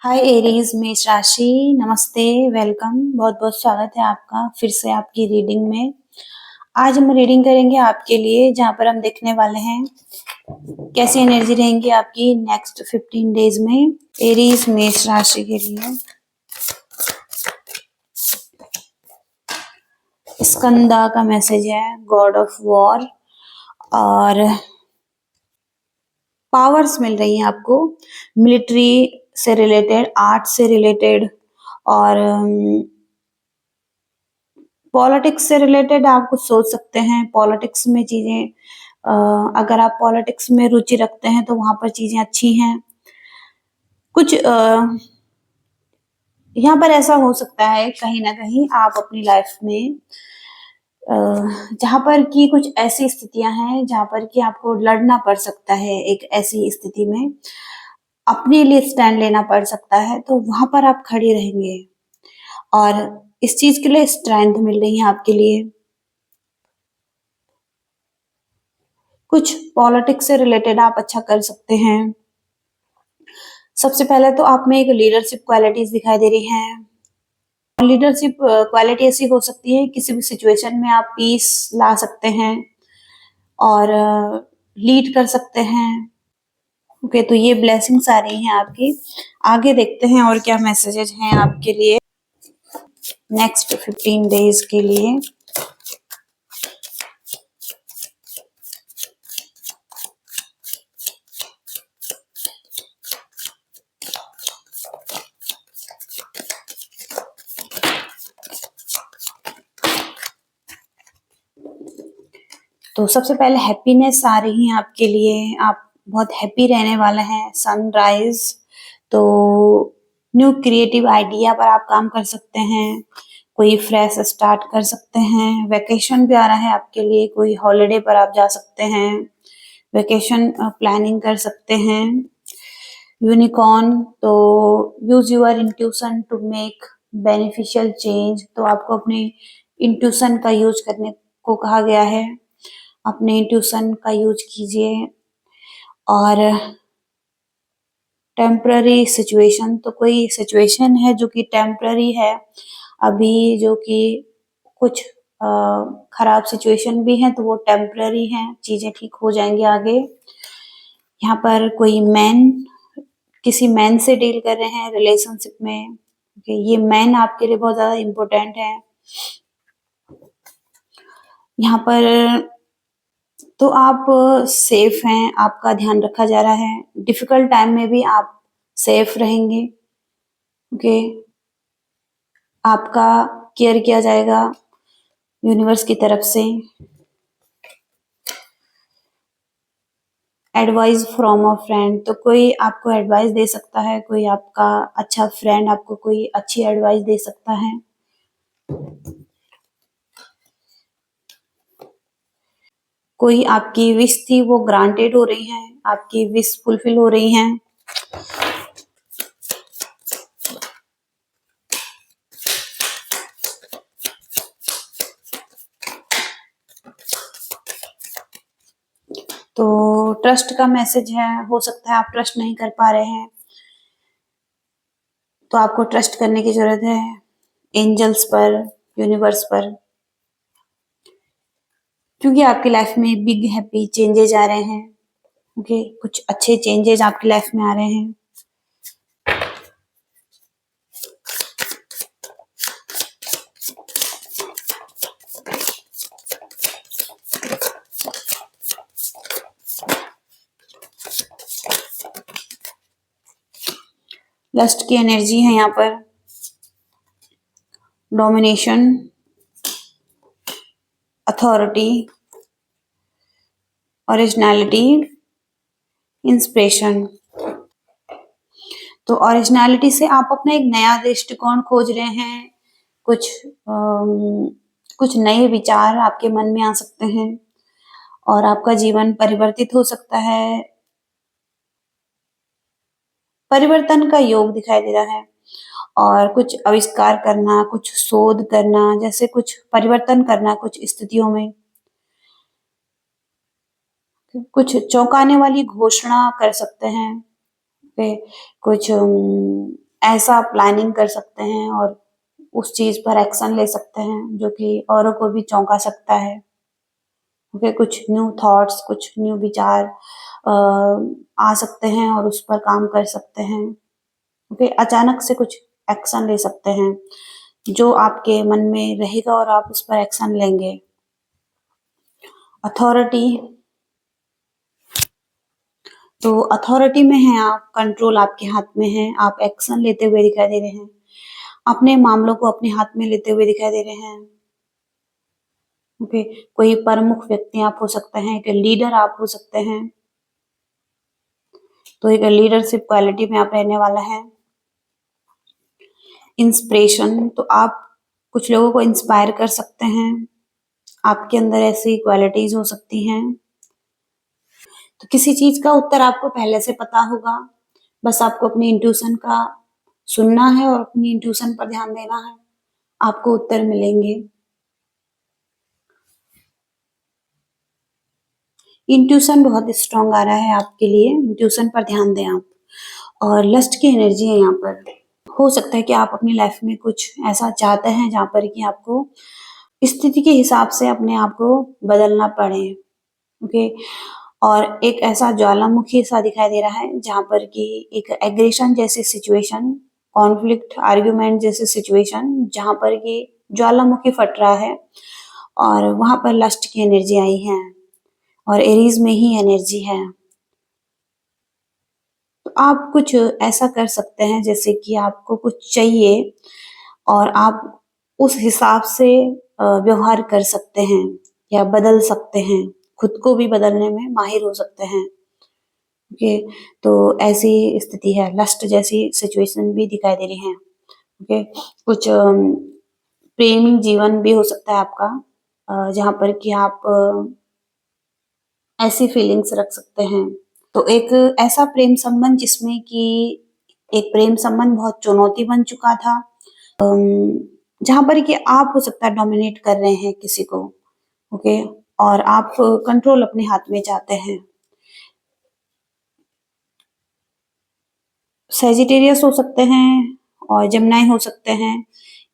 हाय Aries मेष राशि। नमस्ते, वेलकम। बहुत बहुत स्वागत है आपका फिर से आपकी रीडिंग में। आज हम रीडिंग करेंगे आपके लिए, जहां पर हम देखने वाले हैं कैसी एनर्जी रहेंगी आपकी नेक्स्ट 15 डेज में एरीज मेष राशि के लिए। स्कंदा का मैसेज है गॉड ऑफ वॉर, और पावर्स मिल रही हैं आपको मिलिट्री से रिलेटेड, आर्ट से रिलेटेड, और पॉलिटिक्स से रिलेटेड आप कुछ सोच सकते हैं। पॉलिटिक्स में चीजें, अगर आप पॉलिटिक्स में रुचि रखते हैं तो वहां पर चीजें अच्छी हैं। कुछ यहाँ पर ऐसा हो सकता है कहीं ना कहीं आप अपनी लाइफ में जहां पर कि कुछ ऐसी स्थितियां हैं जहां पर कि आपको लड़ना पड़ सकता है। एक ऐसी स्थिति में अपने लिए स्टैंड लेना पड़ सकता है, तो वहां पर आप खड़े रहेंगे और इस चीज के लिए स्ट्रेंथ मिल रही है आपके लिए। कुछ पॉलिटिक्स से रिलेटेड आप अच्छा कर सकते हैं। सबसे पहले तो आप में एक लीडरशिप क्वालिटीज दिखाई दे रही हैं। लीडरशिप क्वालिटी ऐसी हो सकती है किसी भी सिचुएशन में आप पीस ला सकते हैं और लीड कर सकते हैं। ओके, तो ये ब्लेसिंग्स आ रही हैं आपकी। आगे देखते हैं और क्या मैसेजेस हैं आपके लिए नेक्स्ट 15 डेज के लिए। तो सबसे पहले हैप्पीनेस आ रही है आपके लिए। आप बहुत हैप्पी रहने वाले हैं। सनराइज, तो न्यू क्रिएटिव आइडिया पर आप काम कर सकते हैं। कोई फ्रेश स्टार्ट कर सकते हैं। वेकेशन भी आ रहा है आपके लिए, कोई हॉलिडे पर आप जा सकते हैं। वेकेशन प्लानिंग कर सकते हैं। यूनिकॉर्न, तो use your intuition to make beneficial change, तो आपको अपने इंट्यूशन का यूज करने को कहा गया है। अपने इंट्यूशन का यूज कीजिए। और टेम्पररी सिचुएशन, तो कोई सिचुएशन है जो कि टेम्पररी है अभी, जो कि कुछ खराब सिचुएशन भी है, तो वो टेम्पररी है, चीजें ठीक हो जाएंगी आगे। यहाँ पर कोई मैन किसी मैन से डील कर रहे हैं रिलेशनशिप में। ये मैन आपके लिए बहुत ज्यादा इम्पोर्टेंट है। यहाँ पर तो आप सेफ हैं, आपका ध्यान रखा जा रहा है। डिफिकल्ट टाइम में भी आप सेफ रहेंगे। ओके, आपका केयर किया जाएगा यूनिवर्स की तरफ से। एडवाइस फ्रॉम अ फ्रेंड, तो कोई आपको एडवाइस दे सकता है, कोई आपका अच्छा फ्रेंड आपको कोई अच्छी एडवाइस दे सकता है। कोई आपकी विश थी वो ग्रांटेड हो रही है, आपकी विश फुलफिल हो रही है। तो ट्रस्ट का मैसेज है। हो सकता है आप ट्रस्ट नहीं कर पा रहे हैं, तो आपको ट्रस्ट करने की जरूरत है एंजल्स पर, यूनिवर्स पर, क्योंकि आपकी लाइफ में बिग हैप्पी चेंजेज आ रहे हैं। ओके, कुछ अच्छे चेंजेज आपकी लाइफ में आ रहे हैं। लस्ट की एनर्जी है यहाँ पर। Domination, authority, originality, inspiration. तो ओरिजिनलिटी से आप अपना एक नया दृष्टिकोण खोज रहे हैं। कुछ कुछ नए विचार आपके मन में आ सकते हैं और आपका जीवन परिवर्तित हो सकता है। परिवर्तन का योग दिखाई दे रहा है, और कुछ आविष्कार करना, कुछ शोध करना, जैसे कुछ परिवर्तन करना कुछ स्थितियों में। कुछ चौंकाने वाली घोषणा कर सकते हैं। कुछ ऐसा प्लानिंग कर सकते हैं और उस चीज पर एक्शन ले सकते हैं जो कि औरों को भी चौंका सकता है। ओके, कुछ न्यू थॉट्स, कुछ न्यू विचार आ सकते हैं और उस पर काम कर सकते हैं। ओके, अचानक से कुछ एक्शन ले सकते हैं जो आपके मन में रहेगा और आप उस पर एक्शन लेंगे। अथॉरिटी, तो अथॉरिटी में है आप, कंट्रोल आपके हाथ में है, आप एक्शन लेते हुए दिखाई दे रहे हैं, अपने मामलों को अपने हाथ में लेते हुए दिखाई दे रहे हैं। ओके, कोई प्रमुख व्यक्ति आप हो सकते हैं, एक लीडर आप हो सकते हैं, तो एक लीडरशिप क्वालिटी में आप रहने वाला है। इंस्पिरेशन, तो आप कुछ लोगों को इंस्पायर कर सकते हैं, आपके अंदर ऐसी क्वालिटीज हो सकती हैं। तो किसी चीज का उत्तर आपको पहले से पता होगा, बस आपको अपनी इंट्यूशन का सुनना है और अपनी इंट्यूशन पर ध्यान देना है, आपको उत्तर मिलेंगे। इंट्यूशन बहुत स्ट्रांग आ रहा है आपके लिए, इंट्यूशन पर ध्यान दें आप। और लस्ट की एनर्जी है यहाँ पर। हो सकता है कि आप अपनी लाइफ में कुछ ऐसा चाहते हैं जहाँ पर कि आपको स्थिति के हिसाब से अपने आप को बदलना पड़े। ओके, और एक ऐसा ज्वालामुखी सा दिखाई दे रहा है जहाँ पर कि एक एग्रेशन जैसी सिचुएशन, कॉन्फ्लिक्ट, आर्ग्यूमेंट जैसी सिचुएशन जहाँ पर कि ज्वालामुखी फट रहा है और वहां पर लस्ट की एनर्जी आई है और एरीज में ही एनर्जी है। तो आप कुछ ऐसा कर सकते हैं जैसे कि आपको कुछ चाहिए और आप उस हिसाब से व्यवहार कर सकते हैं या बदल सकते हैं, खुद को भी बदलने में माहिर हो सकते हैं। ओके, तो ऐसी स्थिति है, लस्ट जैसी सिचुएशन भी दिखाई दे रही है। ओके, कुछ प्रेमी जीवन भी हो सकता है आपका, जहाँ पर कि आप ऐसी फीलिंग्स रख सकते हैं। तो एक ऐसा प्रेम संबंध जिसमें कि एक प्रेम संबंध बहुत चुनौती बन चुका था, जहां पर कि आप हो सकता है डोमिनेट कर रहे हैं किसी को। ओके, और आप कंट्रोल अपने हाथ में चाहते हैं। सेजिटेरियस हो सकते हैं और जेमिनी हो सकते हैं,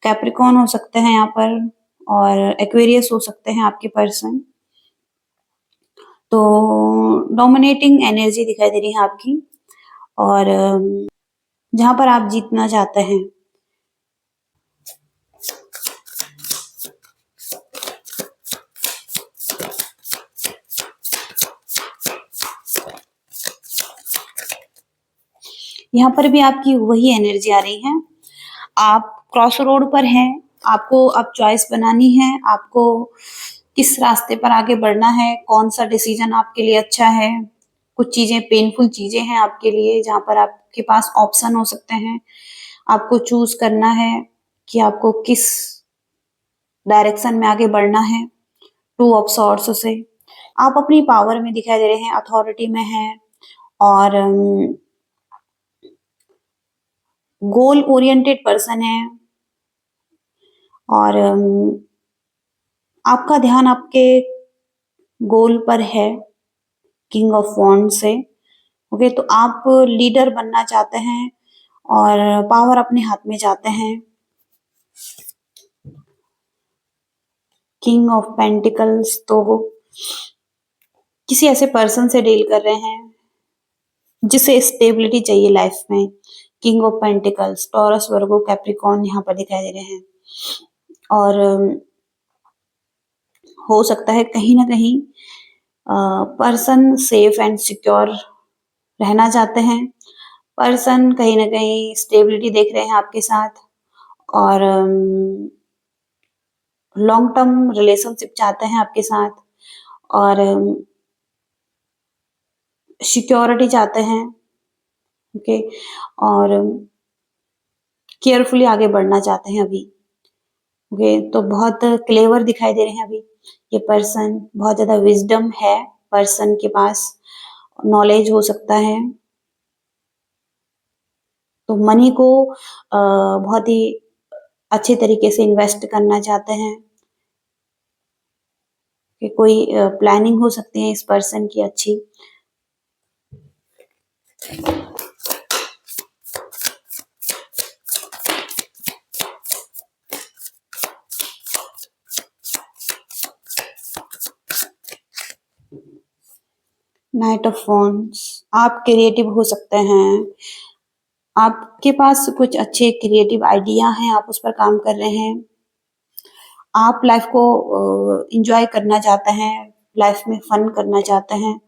कैप्रिकॉर्न हो सकते हैं यहाँ पर, और एक्वेरियस हो सकते हैं आपके पर्सन। तो डोमिनेटिंग एनर्जी दिखाई दे रही है आपकी, और जहां पर आप जीतना चाहते हैं। यहाँ पर भी आपकी वही एनर्जी आ रही है, आप क्रॉस रोड पर हैं, आपको अब चॉइस बनानी है, आपको किस रास्ते पर आगे बढ़ना है, कौन सा डिसीजन आपके लिए अच्छा है। कुछ चीजें पेनफुल चीजें हैं आपके लिए जहां पर आपके पास ऑप्शन हो सकते हैं, आपको चूज करना है कि आपको किस डायरेक्शन में आगे बढ़ना है। टू ऑफ सॉर्ड्स से आप अपनी पावर में दिखाई दे रहे हैं, अथॉरिटी में हैं, और गोल ओरिएंटेड पर्सन है, और आपका ध्यान आपके गोल पर है, किंग ऑफ वॉन्ड से। ओके, तो आप लीडर बनना चाहते हैं और पावर अपने हाथ में चाहते हैं। किंग ऑफ पेंटिकल्स, तो किसी ऐसे पर्सन से डील कर रहे हैं जिसे स्टेबिलिटी चाहिए लाइफ में। King of pentacles, taurus, Virgo, Capricorn यहाँ पर दिखाई दे रहे हैं, और हो सकता है कहीं ना कहीं पर्सन सेफ एंड सिक्योर रहना चाहते हैं, पर्सन कहीं ना कहीं स्टेबिलिटी देख रहे हैं आपके साथ, और लॉन्ग टर्म रिलेशनशिप चाहते हैं आपके साथ, और सिक्योरिटी चाहते हैं। ओके, और केयरफुली आगे बढ़ना चाहते हैं अभी। ओके, तो बहुत क्लेवर दिखाई दे रहे हैं अभी ये पर्सन, बहुत ज्यादा विजडम है पर्सन के पास, नॉलेज हो सकता है। तो मनी को बहुत ही अच्छे तरीके से इन्वेस्ट करना चाहते हैं, कि कोई प्लानिंग हो सकती है इस पर्सन की अच्छी। नाइट ऑफ वॉन्ड्स, आप क्रिएटिव हो सकते हैं। आपके पास कुछ अच्छे क्रिएटिव आइडिया हैं, आप उस पर काम कर रहे हैं। आप लाइफ को एंजॉय करना चाहते हैं, लाइफ में फन करना चाहते हैं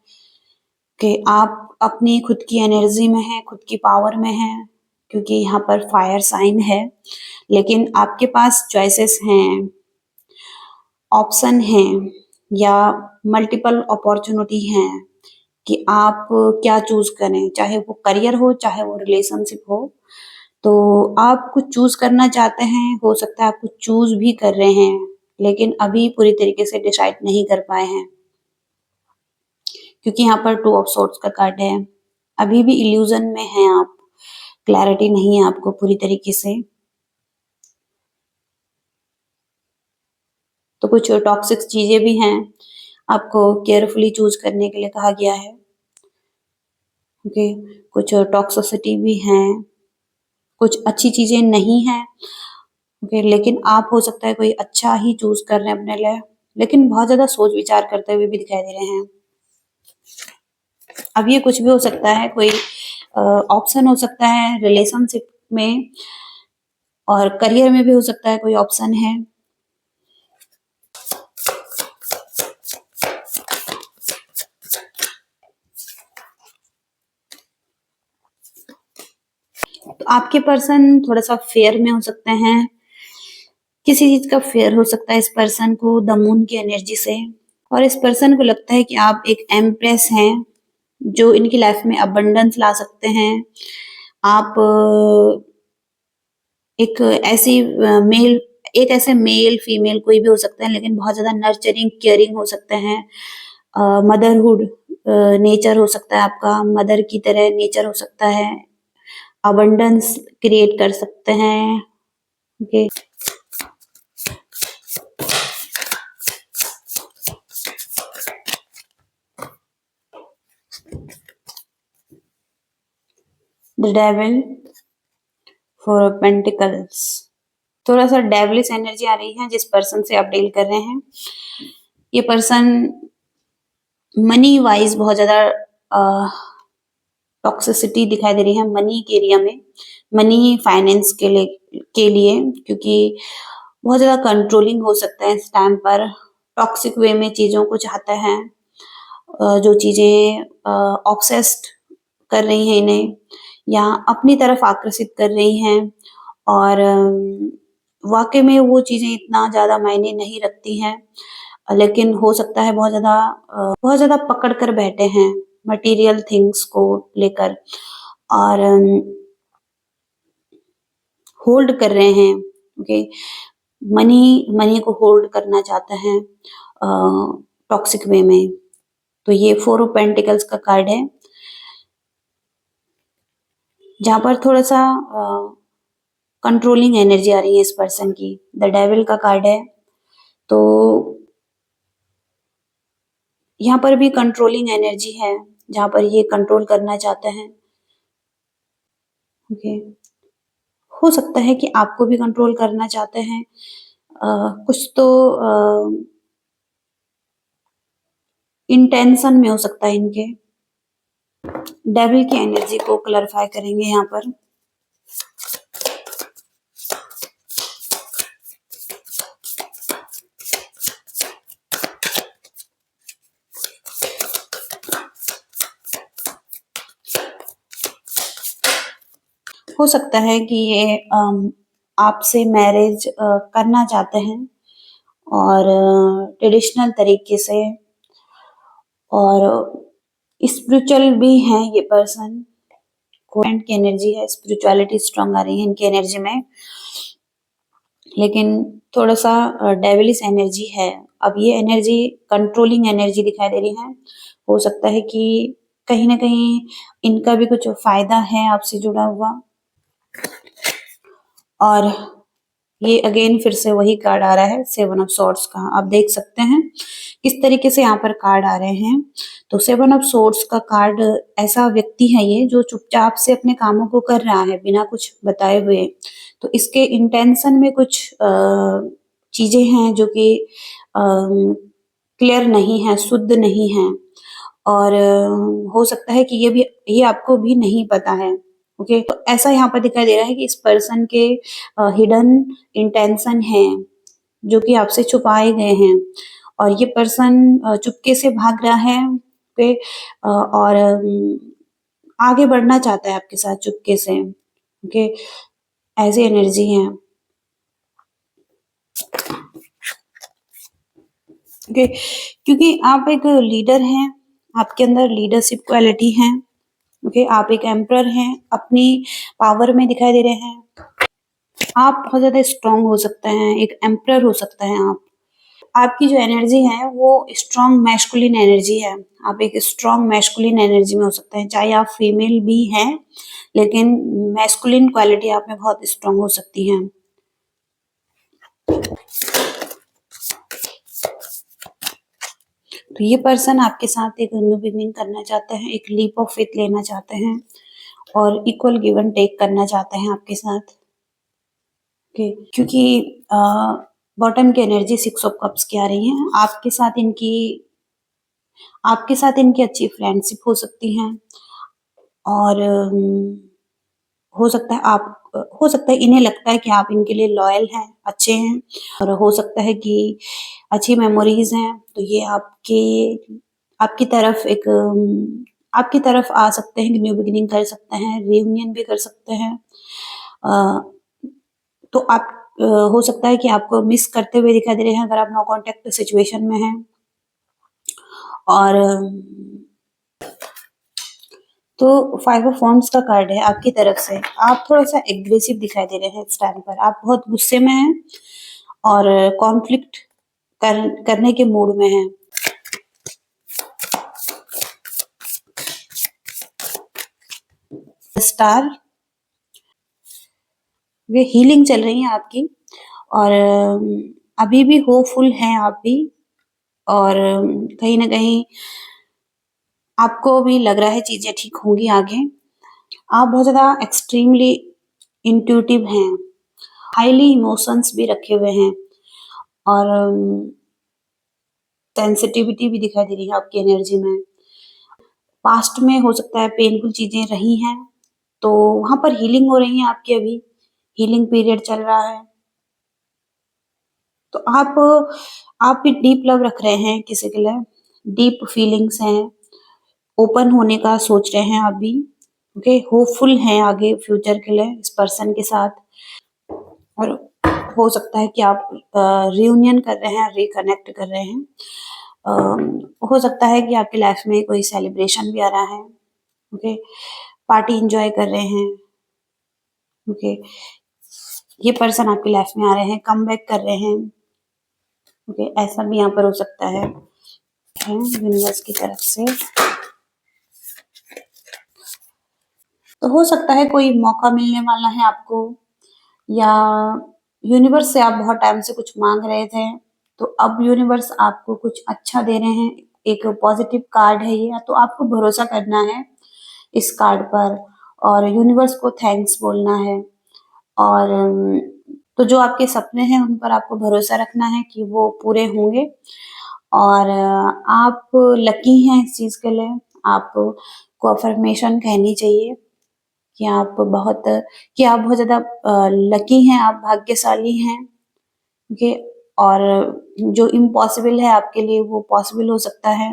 कि आप अपनी खुद की एनर्जी में हैं, खुद की पावर में हैं, क्योंकि यहाँ पर फायर साइन है। लेकिन आपके पास चॉइसेस हैं, ऑप्शन हैं या मल्टीपल अपॉर्चुनिटी हैं कि आप क्या चूज करें, चाहे वो करियर हो, चाहे वो रिलेशनशिप हो। तो आप कुछ चूज करना चाहते हैं, हो सकता है आप कुछ चूज भी कर रहे हैं, लेकिन अभी पूरी तरीके से डिसाइड नहीं कर पाए हैं, क्योंकि यहाँ पर 2 ऑफ सोर्ड्स का कार्ड है। अभी भी इल्यूजन में हैं आप, क्लैरिटी नहीं है आपको पूरी तरीके से। तो कुछ टॉक्सिक चीजें भी हैं, आपको केयरफुली चूज करने के लिए कहा गया है। ओके, कुछ टॉक्सिसिटी भी है, कुछ अच्छी चीजें नहीं है। ओके, लेकिन आप हो सकता है कोई अच्छा ही चूज कर रहे हैं अपने लिए, लेकिन बहुत ज्यादा सोच विचार करते हुए भी दिखाई दे रहे हैं। अब ये कुछ भी हो सकता है, कोई ऑप्शन हो सकता है रिलेशनशिप में, और करियर में भी हो सकता है कोई ऑप्शन है। तो आपके पर्सन थोड़ा सा फेयर में हो सकते हैं, किसी चीज का फेयर हो सकता है इस पर्सन को द मून की एनर्जी से। और इस पर्सन को लगता है कि आप एक एम्प्रेस हैं, जो इनकी लाइफ में अबंडेंस ला सकते हैं। आप एक ऐसी मेल एक ऐसे मेल फीमेल कोई भी हो सकता है, लेकिन बहुत ज्यादा नर्चरिंग केयरिंग हो सकते हैं। मदरहुड नेचर हो सकता है आपका, मदर की तरह नेचर हो सकता है, अबंडेंस क्रिएट कर सकते हैं। Okay, the devil, 4 of pentacles, थोड़ा सा डेविलिश एनर्जी आ रही है जिस पर्सन से आप डील कर रहे हैं। ये पर्सन मनी वाइज बहुत ज्यादा टॉक्सिसिटी दिखाई दे रही है मनी के एरिया में, मनी फाइनेंस के लिए, क्योंकि बहुत ज्यादा कंट्रोलिंग हो सकता है इस टाइम पर, टॉक्सिक वे में चीजों को चाहता है। जो चीजें ऑब्सेस्ड कर रही हैं इन्हें, या अपनी तरफ आकर्षित कर रही हैं, और वाकई में वो चीजें इतना ज्यादा मायने नहीं रखती हैं, लेकिन हो सकता है बहुत ज्यादा पकड़ कर बैठे हैं मटेरियल थिंग्स को लेकर, और होल्ड कर रहे हैं। ओके, मनी मनी को होल्ड करना चाहता है टॉक्सिक वे में। तो ये 4 ऑफ पेंटिकल्स का कार्ड है, जहां पर थोड़ा सा कंट्रोलिंग एनर्जी आ रही है इस पर्सन की। द डेविल का कार्ड है, तो यहाँ पर भी कंट्रोलिंग एनर्जी है, जहां पर ये कंट्रोल करना चाहते हैं। ओके, हो सकता है कि आपको भी कंट्रोल करना चाहते हैं। कुछ तो इंटेंशन में हो सकता है इनके। डेविल की एनर्जी को क्लैरिफाई करेंगे यहाँ पर। हो सकता है कि ये आपसे मैरिज करना चाहते हैं, और ट्रेडिशनल तरीके से, और स्पिरिचुअल भी हैं ये पर्सन। कोएंट की एनर्जी है, स्पिरिचुअलिटी स्ट्रांग आ रही है इनकी एनर्जी में, लेकिन थोड़ा सा डेविलिश एनर्जी है। अब ये एनर्जी कंट्रोलिंग एनर्जी दिखाई दे रही है। हो सकता है कि कहीं ना कहीं इनका भी कुछ फायदा है आपसे जुड़ा हुआ। और ये अगेन फिर से वही कार्ड आ रहा है 7 ऑफ सॉर्ड्स का। आप देख सकते हैं किस तरीके से यहाँ पर कार्ड आ रहे हैं। तो 7 ऑफ सॉर्ड्स का कार्ड, ऐसा व्यक्ति है ये जो चुपचाप से अपने कामों को कर रहा है बिना कुछ बताए हुए। तो इसके इंटेंशन में कुछ चीजें हैं जो कि क्लियर नहीं है, शुद्ध नहीं है, और हो सकता है कि ये आपको भी नहीं पता है। ओके, तो ऐसा यहाँ पर दिखाई दे रहा है कि इस पर्सन के हिडन इंटेंशन है जो कि आपसे छुपाए गए हैं, और ये पर्सन चुपके से भाग रहा है। ओके, और आगे बढ़ना चाहता है आपके साथ चुपके से। ओके, ऐसी एनर्जी है। ओके, क्योंकि आप एक लीडर हैं, आपके अंदर लीडरशिप क्वालिटी है। ओके, आप एक एम्परर हैं, अपनी पावर में दिखाई दे रहे हैं। आप बहुत ज्यादा स्ट्रांग हो सकते हैं, एक एम्परर हो सकते हैं आप। आपकी जो एनर्जी है वो स्ट्रांग मैस्कुलिन एनर्जी है। आप एक स्ट्रांग मैस्कुलिन एनर्जी में हो सकते हैं, चाहे आप फीमेल भी हैं, लेकिन मैस्कुलिन क्वालिटी आप में बहुत स्ट्रांग हो सकती है। तो ये पर्सन आपके साथ एक न्यू बिगनिंग करना चाहते हैं, एक लीप ऑफ फेथ लेना चाहते हैं, और इक्वल गिव एंड टेक करना चाहते हैं आपके साथ। ओके, क्योंकि बॉटम की एनर्जी 6 ऑफ कप्स की आ रही है। आपके साथ इनकी अच्छी फ्रेंडशिप हो सकती है, और हो सकता है इन्हें लगता है कि आप इनके लिए लॉयल हैं, अच्छे हैं, और हो सकता है कि अच्छी मेमोरीज हैं, तो ये आपकी तरफ आपकी तरफ आ सकते हैं, न्यू बिगिनिंग कर सकते हैं, रियूनियन भी कर सकते हैं। अ, तो हो सकता है कि आपको मिस करते हुए दिखाई दे रहे हैं अगर आप नो कॉन्टेक्ट सिचुएशन में हैं। और तो 5 ऑफ वांड्स का कार्ड है आपकी तरफ से। आप थोड़ा-सा एग्रेसिव दिखाई दे रहे हैं इस टाइम पर। आप बहुत गुस्से में हैं और कॉन्फ्लिक्ट करने के मूड में हैं। स्टार, ये हीलिंग चल रही है आपकी, और अभी भी होपफुल हैं आप भी, और कहीं न कहीं आपको भी लग रहा है चीज़ें ठीक होंगी आगे। आप बहुत ज़्यादा एक्सट्रीमली इंट्यूटिव हैं, हाईली इमोशंस भी रखे हुए हैं, और सेंसिटिविटी भी दिखाई दे रही है आपकी एनर्जी में। पास्ट में हो सकता है पेनफुल चीजें रही हैं, तो वहां पर हीलिंग हो रही है आपकी, अभी हीलिंग पीरियड चल रहा है। तो आप भी डीप लव रख रहे हैं किसी के लिए, डीप फीलिंग्स हैं, ओपन होने का सोच रहे हैं आप भी। ओके, होपफुल हैं आगे फ्यूचर के लिए इस पर्सन के साथ, और हो सकता है कि आप रियूनियन कर रहे हैं, रिकनेक्ट कर रहे हैं। हो सकता है कि आपकी लाइफ में कोई सेलिब्रेशन भी आ रहा है। ओके, पार्टी एंजॉय कर रहे हैं। ओके, ये पर्सन आपकी लाइफ में आ रहे हैं, कम बैक कर रहे हैं। ओके, ऐसा भी यहाँ पर हो सकता है यूनिवर्स की तरफ से। तो हो सकता है कोई मौका मिलने वाला है आपको, या यूनिवर्स से आप बहुत टाइम से कुछ मांग रहे थे, तो अब यूनिवर्स आपको कुछ अच्छा दे रहे हैं। एक पॉजिटिव कार्ड है ये, तो आपको भरोसा करना है इस कार्ड पर, और यूनिवर्स को थैंक्स बोलना है। और तो जो आपके सपने हैं उन पर आपको भरोसा रखना है कि वो पूरे होंगे, और आप लकी हैं इस चीज के लिए। आपको अफर्मेशन कहनी चाहिए कि आप बहुत ज्यादा लकी हैं, आप भाग्यशाली हैं। ओके, और जो इम्पॉसिबल है आपके लिए वो पॉसिबल हो सकता है।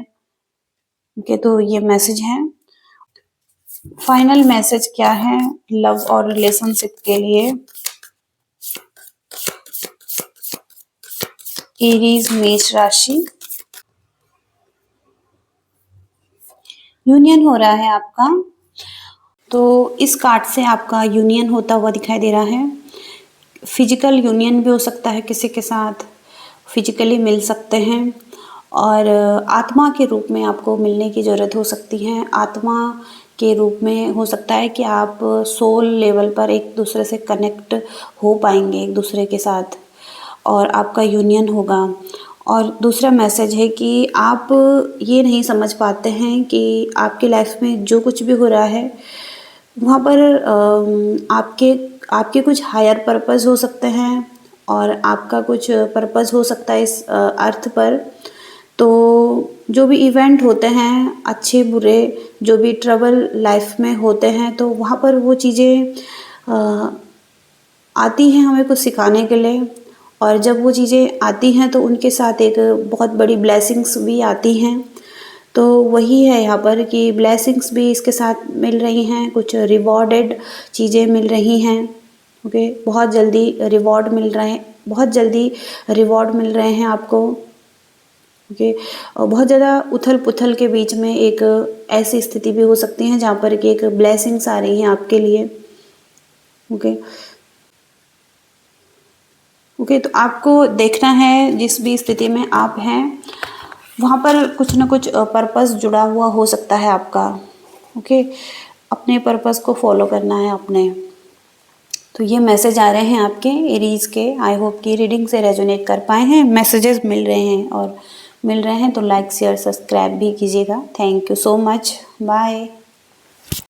ओके, तो ये मैसेज है। फाइनल मैसेज क्या है लव और रिलेशनशिप के लिए? एरीज मेष राशि, यूनियन हो रहा है आपका। तो इस कार्ड से आपका यूनियन होता हुआ दिखाई दे रहा है। फिजिकल यूनियन भी हो सकता है, किसी के साथ फिजिकली मिल सकते हैं, और आत्मा के रूप में आपको मिलने की ज़रूरत हो सकती है। आत्मा के रूप में हो सकता है कि आप सोल लेवल पर एक दूसरे से कनेक्ट हो पाएंगे एक दूसरे के साथ, और आपका यूनियन होगा। और दूसरा मैसेज है कि आप ये नहीं समझ पाते हैं कि आपकी लाइफ में जो कुछ भी हो रहा है वहाँ पर आपके आपके कुछ हायर पर्पस हो सकते हैं, और आपका कुछ पर्पस हो सकता है इस अर्थ पर। तो जो भी इवेंट होते हैं अच्छे बुरे, जो भी ट्रबल लाइफ में होते हैं, तो वहाँ पर वो चीज़ें आती हैं हमें कुछ सिखाने के लिए। और जब वो चीज़ें आती हैं तो उनके साथ एक बहुत बड़ी ब्लेसिंग्स भी आती हैं। तो वही है यहाँ पर कि ब्लेसिंग्स भी इसके साथ मिल रही हैं, कुछ रिवॉर्डेड चीज़ें मिल रही हैं। ओके, बहुत जल्दी रिवॉर्ड मिल रहे हैं, बहुत जल्दी रिवॉर्ड मिल रहे हैं आपको। ओके, और बहुत ज़्यादा उथल-पुथल के बीच में एक ऐसी स्थिति भी हो सकती है जहाँ पर कि एक ब्लेसिंग्स आ रही हैं आपके लिए। ओके। ओके, तो आपको देखना है जिस भी स्थिति में आप हैं, वहाँ पर कुछ न कुछ पर्पस जुड़ा हुआ हो सकता है आपका। ओके, अपने पर्पस को फॉलो करना है अपने। तो ये मैसेज आ रहे हैं आपके एरीज के। आई होप कि रीडिंग से रेजोनेट कर पाए हैं, मैसेजेस मिल रहे हैं, और मिल रहे हैं तो लाइक शेयर सब्सक्राइब भी कीजिएगा। Thank you so much, bye.